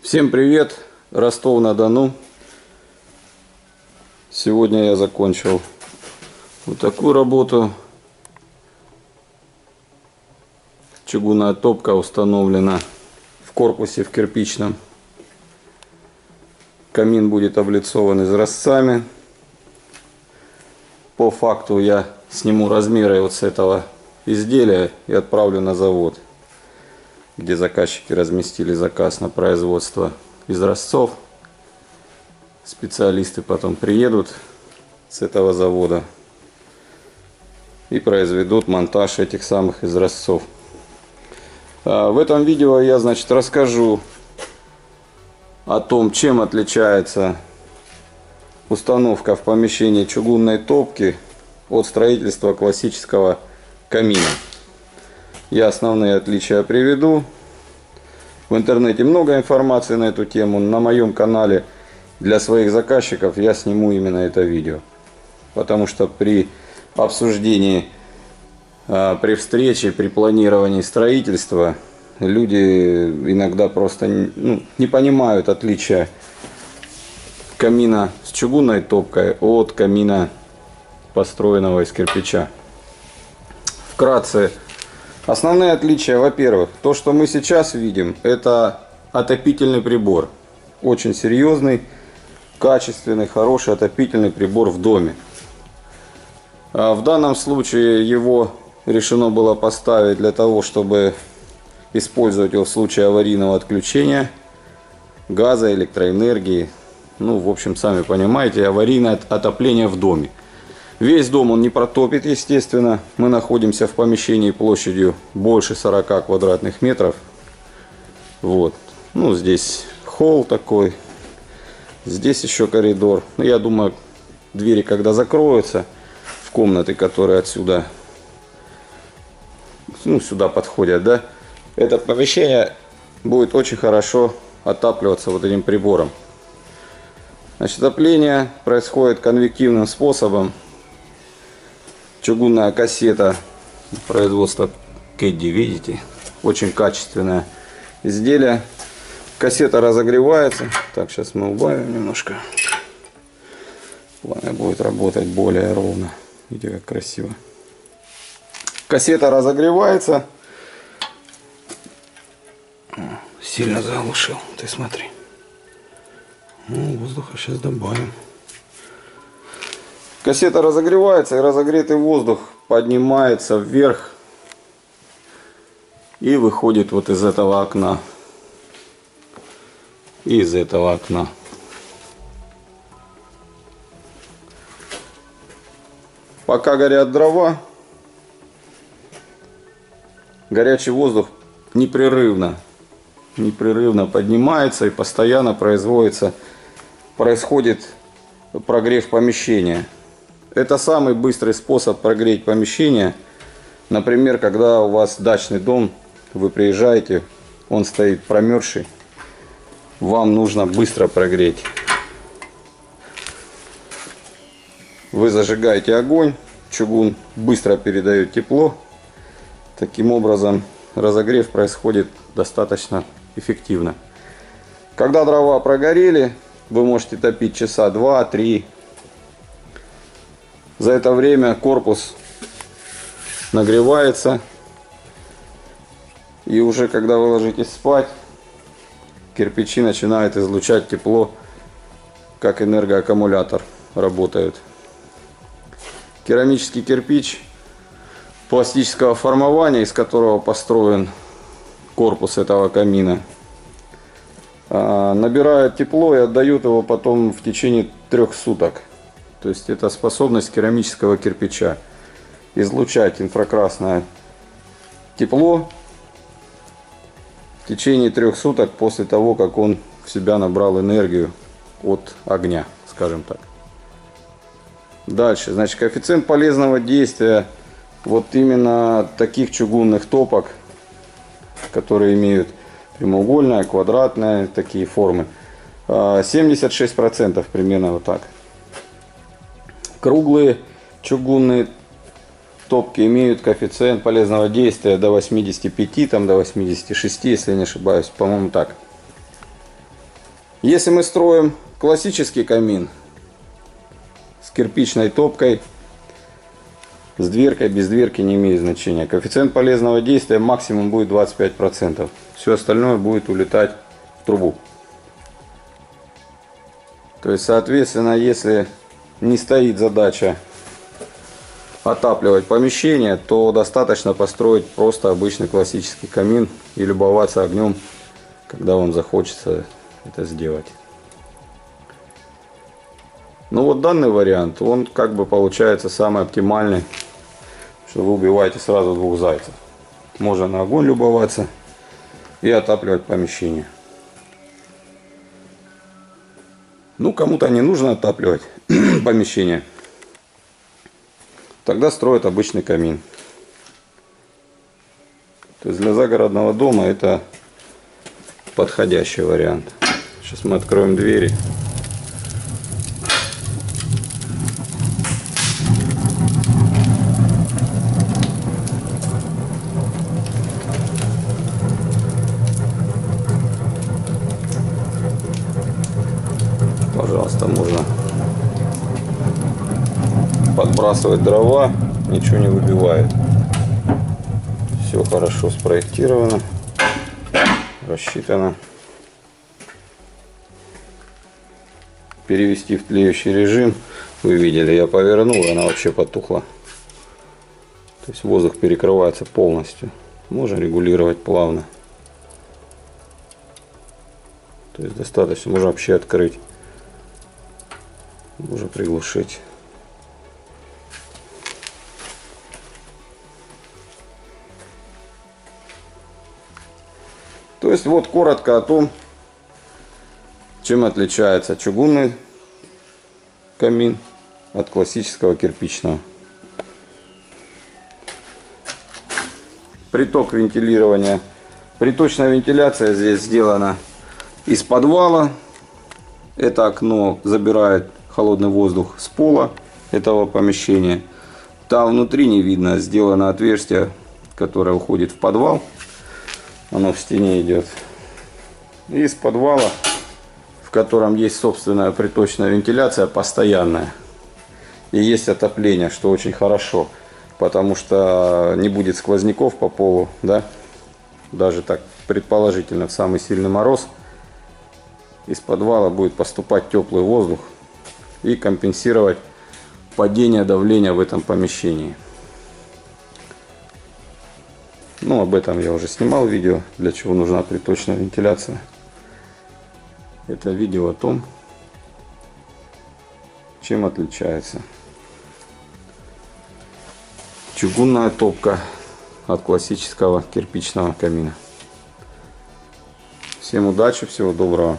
Всем привет, Ростов-на-Дону. Сегодня я закончил вот такую работу. Чугунная топка установлена в корпусе в кирпичном. Камин будет облицован изразцами. По факту я сниму размеры вот с этого изделия и отправлю на завод, где заказчики разместили заказ на производство изразцов. Специалисты потом приедут с этого завода и произведут монтаж этих самых изразцов. В этом видео я, расскажу о том, чем отличается установка в помещении чугунной топки от строительства классического камина. Я основные отличия приведу. В интернете много информации на эту тему. На моем канале для своих заказчиков я сниму именно это видео. Потому что при обсуждении, при встрече, при планировании строительства люди иногда просто не понимают отличия камина с чугунной топкой от камина, построенного из кирпича. Вкратце. Основные отличия, во-первых, то, что мы сейчас видим, это отопительный прибор. Очень серьезный, качественный, хороший отопительный прибор в доме. В данном случае его решено было поставить для того, чтобы использовать его в случае аварийного отключения газа, электроэнергии. В общем, сами понимаете, аварийное отопление в доме. Весь дом он не протопит, естественно. Мы находимся в помещении площадью больше 40 квадратных метров. Вот. Здесь холл такой. Здесь еще коридор. Я думаю, двери когда закроются в комнаты, которые отсюда, сюда подходят, да, это помещение будет очень хорошо отапливаться вот этим прибором. Отопление происходит конвективным способом. Чугунная кассета производства Кэдди, видите, очень качественное изделие. Кассета разогревается. Так, сейчас мы убавим немножко. Пламя будет работать более ровно. Видите, как красиво. Кассета разогревается. Сильно заглушил. Ты смотри. Воздуха сейчас добавим. Кассета разогревается, и разогретый воздух поднимается вверх и выходит вот из этого окна. И из этого окна. Пока горят дрова, горячий воздух непрерывно поднимается и постоянно происходит прогрев помещения. Это самый быстрый способ прогреть помещение. Например, когда у вас дачный дом, вы приезжаете, он стоит промерзший, вам нужно быстро прогреть. Вы зажигаете огонь, чугун быстро передает тепло. Таким образом, разогрев происходит достаточно эффективно. Когда дрова прогорели, вы можете топить часа 2-3. За это время корпус нагревается. И уже когда вы ложитесь спать, кирпичи начинают излучать тепло, как энергоаккумулятор работает. Керамический кирпич пластического формования, из которого построен корпус этого камина, набирает тепло и отдают его потом в течение 3 суток. То есть это способность керамического кирпича излучать инфракрасное тепло в течение 3 суток после того, как он в себя набрал энергию от огня, скажем так. Дальше, коэффициент полезного действия вот именно таких чугунных топок, которые имеют прямоугольная, квадратная, такие формы, 76% примерно вот так. Круглые чугунные топки имеют коэффициент полезного действия до 85, до 86, если я не ошибаюсь, по-моему так. Если мы строим классический камин с кирпичной топкой, с дверкой, без дверки, не имеет значения. Коэффициент полезного действия максимум будет 25%. Все остальное будет улетать в трубу. То есть, соответственно, если не стоит задача отапливать помещение, то достаточно построить просто обычный классический камин и любоваться огнем, когда вам захочется это сделать. Ну вот данный вариант, он как бы получается самый оптимальный, что вы убиваете сразу двух зайцев. Можно на огонь любоваться и отапливать помещение. Ну, кому-то не нужно отапливать помещение. Тогда строят обычный камин. То есть для загородного дома это подходящий вариант. Сейчас мы откроем двери. Пожалуйста, можно подбрасывать дрова, ничего не выбивает. Все хорошо спроектировано, рассчитано. Перевести в тлеющий режим. Вы видели, я повернул, и она вообще потухла. То есть воздух перекрывается полностью. Можно регулировать плавно. То есть достаточно, можно вообще открыть. Можно приглушить. То есть вот коротко о том, чем отличается чугунный камин от классического кирпичного. Приток вентилирования. Приточная вентиляция здесь сделана из подвала. Это окно забирает холодный воздух с пола этого помещения. Там внутри не видно, сделано отверстие, которое уходит в подвал. Оно в стене идет. Из подвала, в котором есть собственная приточная вентиляция постоянная. И есть отопление, что очень хорошо. Потому что не будет сквозняков по полу, да? Даже так предположительно в самый сильный мороз из подвала будет поступать теплый воздух и компенсировать падение давления в этом помещении. Ну, об этом я уже снимал видео, для чего нужна приточная вентиляция. Это видео о том, чем отличается чугунная топка от классического кирпичного камина. Всем удачи, всего доброго.